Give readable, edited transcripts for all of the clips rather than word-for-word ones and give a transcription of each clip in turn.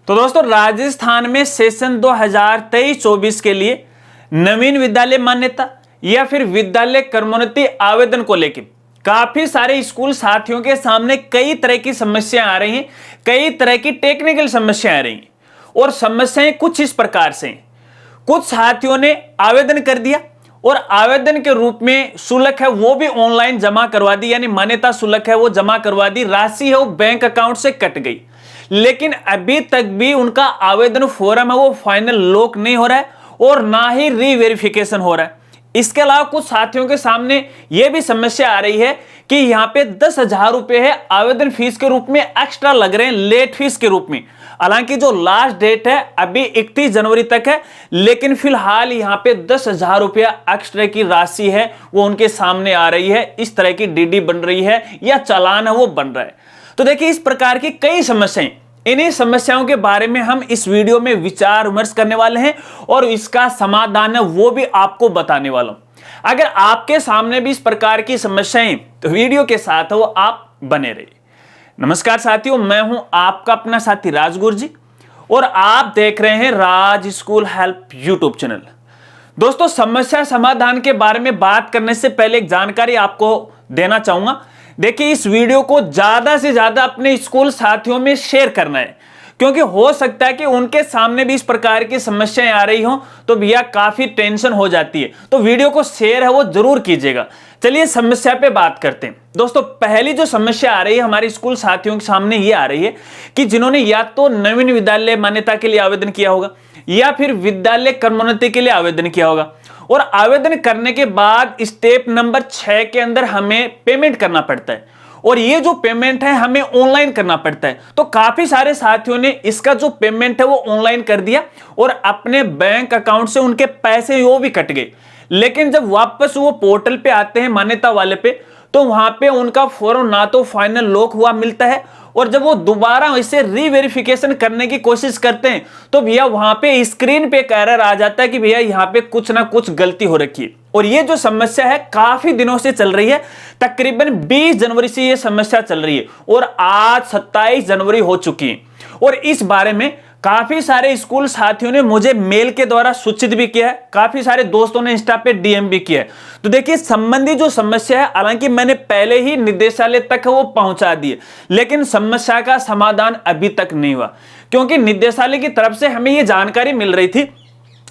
तो दोस्तों राजस्थान में सेशन 2023-24 के लिए नवीन विद्यालय मान्यता या फिर विद्यालय क्रमोन्नति आवेदन को लेकर काफी सारे स्कूल साथियों के सामने कई तरह की समस्याएं आ रही हैं, कई तरह की टेक्निकल समस्याएं आ रही हैं। और समस्याएं कुछ इस प्रकार से हैं। कुछ साथियों ने आवेदन कर दिया और आवेदन के रूप में शुल्क है वो भी ऑनलाइन जमा करवा दी, यानी मान्यता शुल्क है वो जमा करवा दी, राशि है वो बैंक अकाउंट से कट गई, लेकिन अभी तक भी उनका आवेदन फॉर्म है वो फाइनल लॉक नहीं हो रहा है और ना ही रीवेरिफिकेशन हो रहा है। इसके अलावा कुछ साथियों के सामने यह भी समस्या आ रही है कि यहां पे 10,000 रुपए है आवेदन फीस के रूप में एक्स्ट्रा लग रहे हैं, लेट फीस के रूप में। हालांकि जो लास्ट डेट है अभी 31 जनवरी तक है, लेकिन फिलहाल यहां पे 10,000 रुपया एक्स्ट्रा की राशि है वो उनके सामने आ रही है। इस तरह की डीडी बन रही है या चालान है वो बन रहा है। तो देखिए इस प्रकार की कई समस्याएं, इन्हीं समस्याओं के बारे में हम इस वीडियो में विचार विमर्श करने वाले हैं और इसका समाधान है वो भी आपको बताने वाला हूं। अगर आपके सामने भी इस प्रकार की समस्याएं तो वीडियो के साथ वो आप बने रहिए। नमस्कार साथियों, मैं हूं आपका अपना साथी राजगुरु जी और आप देख रहे हैं राज स्कूल हेल्प यूट्यूब चैनल। दोस्तों समस्या समाधान के बारे में बात करने से पहले एक जानकारी आपको देना चाहूंगा। देखिए इस वीडियो को ज्यादा से ज्यादा अपने स्कूल साथियों में शेयर करना है, क्योंकि हो सकता है कि उनके सामने भी इस प्रकार की समस्याएं आ रही हो तो भैया काफी टेंशन हो जाती है। तो वीडियो को शेयर है वो जरूर कीजिएगा। चलिए समस्या पे बात करते हैं। दोस्तों पहली जो समस्या आ रही है हमारे स्कूल साथियों के सामने ये आ रही है कि जिन्होंने या तो नवीन विद्यालय मान्यता के लिए आवेदन किया होगा या फिर विद्यालय क्रमोन्नति के लिए आवेदन किया होगा और आवेदन करने के बाद स्टेप नंबर 6 के अंदर हमें पेमेंट करना पड़ता है और ये जो पेमेंट है हमें ऑनलाइन करना पड़ता है। तो काफी सारे साथियों ने इसका जो पेमेंट है वो ऑनलाइन कर दिया और अपने बैंक अकाउंट से उनके पैसे वो भी कट गए, लेकिन जब वापस वो पोर्टल पे आते हैं मान्यता वाले पे तो वहां पे उनका फॉर्म ना तो फाइनल लॉक हुआ मिलता है और जब वो दोबारा इसे रीवेरिफिकेशन करने की कोशिश करते हैं तो भैया वहां पे स्क्रीन पे एक एरर आ जाता है कि भैया यहां पे कुछ ना कुछ गलती हो रखी है। और ये जो समस्या है काफी दिनों से चल रही है, तकरीबन 20 जनवरी से ये समस्या चल रही है और आज 27 जनवरी हो चुकी है। और इस बारे में काफी सारे स्कूल साथियों ने मुझे मेल के द्वारा सूचित भी किया है, काफी सारे दोस्तों ने इंस्टा पे डीएम भी किया है। तो देखिए संबंधी जो समस्या है हालांकि मैंने पहले ही निर्देशालय तक वो पहुंचा दी है, लेकिन समस्या का समाधान अभी तक नहीं हुआ, क्योंकि निर्देशालय की तरफ से हमें ये जानकारी मिल रही थी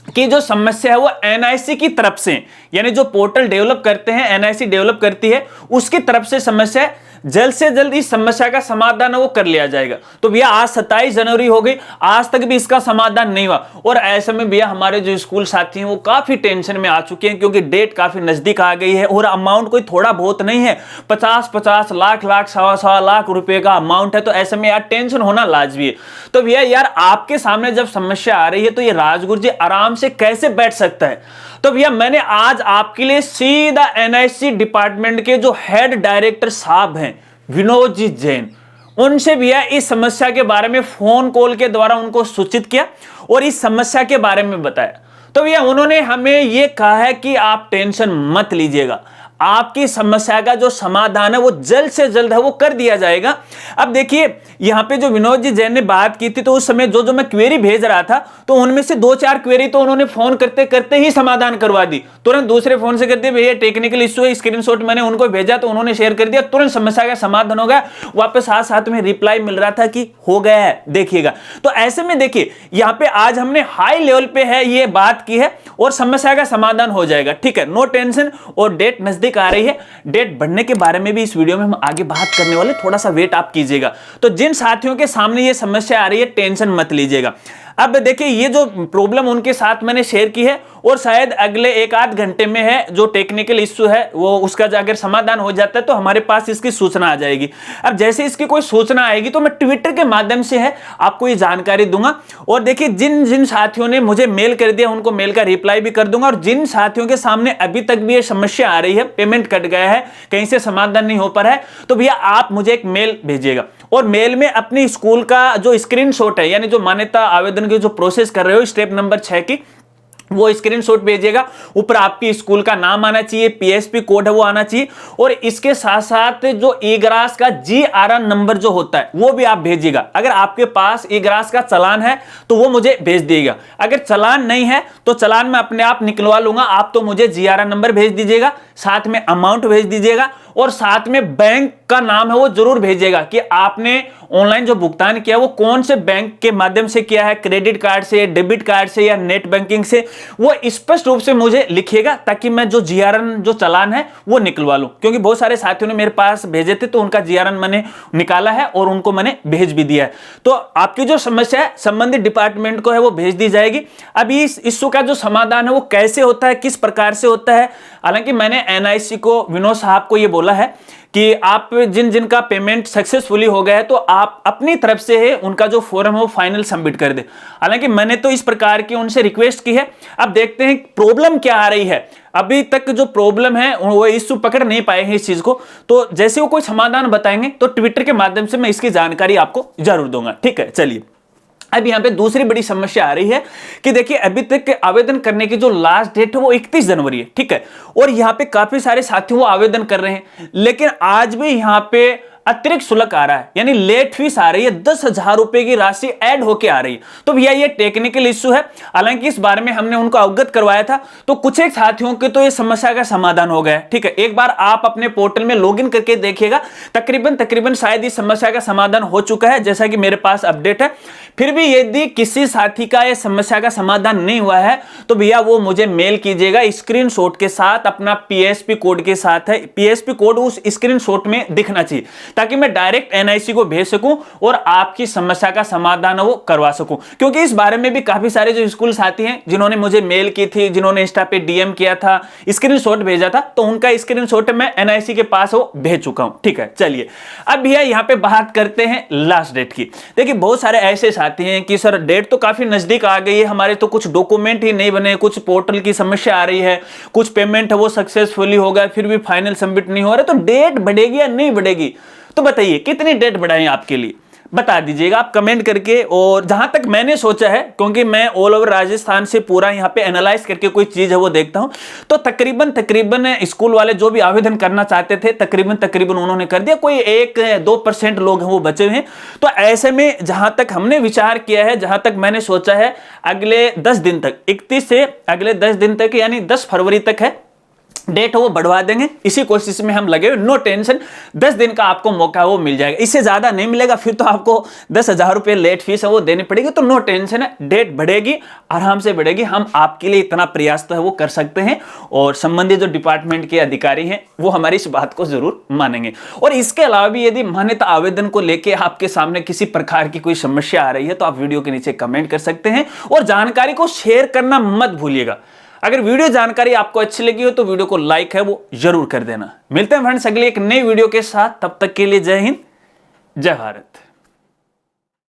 कि जो समस्या है वो एनआईसी की तरफ से, यानी जो पोर्टल डेवलप करते हैं एनआईसी डेवलप करती है उसकी तरफ से समस्या है, जल्द से जल्द इस समस्या का समाधान वो कर लिया जाएगा। तो भैया आज 27 जनवरी हो गई, आज तक भी इसका समाधान नहीं हुआ और ऐसे में भैया हमारे जो स्कूल साथी हैं वो काफी टेंशन में आ चुके हैं, क्योंकि डेट काफी नजदीक आ गई है और अमाउंट कोई थोड़ा बहुत नहीं है, 50-50 लाख सवा लाख रुपए का अमाउंट है। तो ऐसे में यार टेंशन होना लाजमी है। तो भैया यार आपके सामने जब समस्या आ रही है तो ये राजगुरु जी आराम से कैसे बैठ सकता है। तो भैया मैंने आज आपके लिए सीधा एनआईसी डिपार्टमेंट के जो हेड डायरेक्टर साहब हैं विनोद जी जैन, उनसे भैया इस समस्या के बारे में फोन कॉल के द्वारा उनको सूचित किया और इस समस्या के बारे में बताया। तो भैया उन्होंने हमें यह कहा है कि आप टेंशन मत लीजिएगा, आपकी समस्या का जो समाधान है वो जल्द से जल्द है वो कर दिया जाएगा। अब देखिए यहाँ पे जो विनोद जी जैन ने बात की थी तो उस समय जो मैं क्वेरी भेज रहा था तो उनमें से 2-4 क्वेरी तो उन्होंने फोन करते करते ही समाधान करवा दी, तुरंत दूसरे फोन से करते भैया टेक्निकल इश्यू है, स्क्रीनशॉट मैंने उनको भेजा तो उन्होंने शेयर कर दिया, तुरंत समस्या का समाधान हो गया। वापस साथ में रिप्लाई मिल रहा था कि हो गया है, देखिएगा। तो ऐसे में देखिए यहाँ पे आज हमने हाई लेवल पे है ये बात की है और समस्या का समाधान हो जाएगा, ठीक है, नो टेंशन। और डेट नजदीक आ रही है, डेट बढ़ने के बारे में भी इस वीडियो में हम आगे बात करने वाले, थोड़ा सा वेट आप कीजिएगा। तो जिन साथियों के सामने ये समस्या आ रही है टेंशन मत लीजिएगा। अब देखिए ये जो प्रॉब्लम उनके साथ मैंने शेयर की है और शायद अगले 1-8 घंटे में है जो टेक्निकल इश्यू है वो उसका अगर समाधान हो जाता है तो हमारे पास इसकी सूचना आ जाएगी। अब जैसे इसकी कोई सूचना आएगी तो मैं ट्विटर के माध्यम से है आपको ये जानकारी दूंगा। और देखिए जिन जिन साथियों ने मुझे मेल कर दिया उनको मेल का रिप्लाई भी कर दूंगा, और जिन साथियों के सामने अभी तक भी ये समस्या आ रही है, पेमेंट कट गया है, कहीं से समाधान नहीं हो पा रहा है, तो भैया आप मुझे एक मेल भेजिएगा और मेल में अपनी स्कूल का जो स्क्रीनशॉट है, यानी जो मान्यता आवेदन की जो प्रोसेस कर रहे हो स्टेप नंबर 6 की, वो स्क्रीनशॉट भेजिएगा। ऊपर आपकी स्कूल का नाम आना चाहिए, पीएसपी कोड है वो आना चाहिए, और इसके साथ साथ जो ई-ग्रास का जीआरएन नंबर जो होता है वो भी आप भेजिएगा। अगर आपके पास ई-ग्रास का चालान है तो वो मुझे भेज दीजिएगा, अगर चालान नहीं है तो चालान मैं अपने आप निकलवा लूंगा। आप तो मुझे जीआरएन नंबर भेज दीजिएगा, साथ में अमाउंट भेज दीजिएगा, और साथ में बैंक का नाम है वो जरूर भेजिएगा कि आपने ऑनलाइन जो भुगतान किया वो कौन से बैंक के माध्यम से किया है, क्रेडिट कार्ड से, डेबिट कार्ड से या नेट बैंकिंग से, वो स्पष्ट रूप से मुझे लिखिएगा, ताकि मैं जो जीआरएन जो चालान है वो निकलवा लूं। क्योंकि बहुत सारे साथियों ने मेरे पास भेजे थे तो उनका जीआरएन मैंने निकाला है और उनको मैंने भेज भी दिया है। तो आपकी जो समस्या है संबंधित डिपार्टमेंट को है वो भेज दी जाएगी। अब इस इश्यू का जो समाधान है वो कैसे होता है, किस प्रकार से होता है, हालांकि मैंने एनआईसी को, विनोद साहब को ये बोला है कि आप जिनका पेमेंट सक्सेसफुली हो गया है तो आप अपनी तरफ से है उनका जो फॉर्म है वो फाइनल सबमिट कर दे। हालांकि मैंने तो इस प्रकार की उनसे रिक्वेस्ट की है। अब देखते हैं प्रॉब्लम क्या आ रही है। अभी तक जो प्रॉब्लम है वो इश्यू पकड़ नहीं पाए हैं इस चीज को, तो जैसे वो कोई समाधान बताएंगे तो ट्विटर के माध्यम से मैं इसकी जानकारी आपको जरूर दूंगा। ठीक है, चलिए अब यहां पे दूसरी बड़ी समस्या आ रही है कि देखिए अभी तक आवेदन करने की जो लास्ट डेट है वो 31 जनवरी है। ठीक है, और यहां पे काफी सारे साथी वो आवेदन कर रहे हैं, लेकिन आज भी यहां पे अतिरिक्त शुल्क आ रहा है, यानी लेट फीस आ रही है, 10,000 रुपए की राशि ऐड होके आ रही है। तो भैया ये टेक्निकल इश्यू है, हालांकि इस बारे में हमने उनको अवगत करवाया था, तो कुछ एक साथियों के तो ये समस्या का समाधान हो गया है। ठीक है, एक बार आप अपने पोर्टल में लॉगिन करके देखिएगा, तकरीबन शायद इस समस्या का समाधान हो चुका है, जैसा कि मेरे पास अपडेट है। फिर भी यदि किसी साथी का यह समस्या का समाधान नहीं हुआ है तो भैया वो मुझे मेल कीजिएगा स्क्रीनशॉट के साथ, अपना पीएसपी कोड के साथ है, पीएसपी कोड उस स्क्रीनशॉट में दिखना चाहिए, ताकि मैं डायरेक्ट एनआईसी को भेज सकूं और आपकी समस्या का समाधान वो करवा सकूं। क्योंकि इस बारे में भी काफी सारे जो स्कूल साथी हैं जिन्होंने मुझे मेल की थी, जिन्होंने इंस्टा पे डीएम किया था, स्क्रीनशॉट भेजा था, तो उनका स्क्रीनशॉट मैं एनआईसी के पास वो भेज चुका हूं। ठीक है, चलिए अब भैया यहां पे बात करते हैं लास्ट डेट की। देखिए बहुत सारे ऐसे साथी हैं कि सर डेट तो काफी नजदीक आ गई है, हमारे तो कुछ डॉक्यूमेंट ही नहीं बने, कुछ पोर्टल की समस्या आ रही है, कुछ पेमेंट है वो सक्सेसफुली हो गया, फिर भी फाइनल सबमिट नहीं हो रहा, तो डेट बढ़ेगी या नहीं बढ़ेगी? तो बताइए कितनी डेट बढ़ाएं आपके लिए, बता दीजिएगा आप कमेंट करके। और जहां तक मैंने सोचा है, क्योंकि मैं ऑल ओवर राजस्थान से पूरा यहां पे एनालाइज करके कोई चीज है वो देखता हूं, तो तकरीबन स्कूल वाले जो भी आवेदन करना चाहते थे तकरीबन उन्होंने कर दिया, कोई 1-2% लोग हैं वो बचे हुए हैं। तो ऐसे में जहां तक हमने विचार किया है, जहां तक मैंने सोचा है, अगले 10 दिन तक, 31 से अगले 10 दिन तक यानी 10 फरवरी तक है डेट वो बढ़वा देंगे, इसी कोशिश में हम लगे हुए। नो टेंशन, 10 दिन का आपको मौका वो मिल जाएगा, इससे ज्यादा नहीं मिलेगा, फिर तो आपको 10,000 रुपए लेट फीस है वो देनी पड़ेगी। तो नो टेंशन है, डेट बढ़ेगी, आराम से बढ़ेगी, हम आपके लिए इतना प्रयास तो है वो कर सकते हैं, और संबंधित जो डिपार्टमेंट के अधिकारी हैं वो हमारी इस बात को जरूर मानेंगे। और इसके अलावा भी यदि मान्यता आवेदन को लेकर आपके सामने किसी प्रकार की कोई समस्या आ रही है तो आप वीडियो के नीचे कमेंट कर सकते हैं, और जानकारी को शेयर करना मत भूलिएगा। अगर वीडियो जानकारी आपको अच्छी लगी हो तो वीडियो को लाइक है वो जरूर कर देना। मिलते हैं फ्रेंड्स अगले एक नई वीडियो के साथ, तब तक के लिए जय हिंद, जय भारत।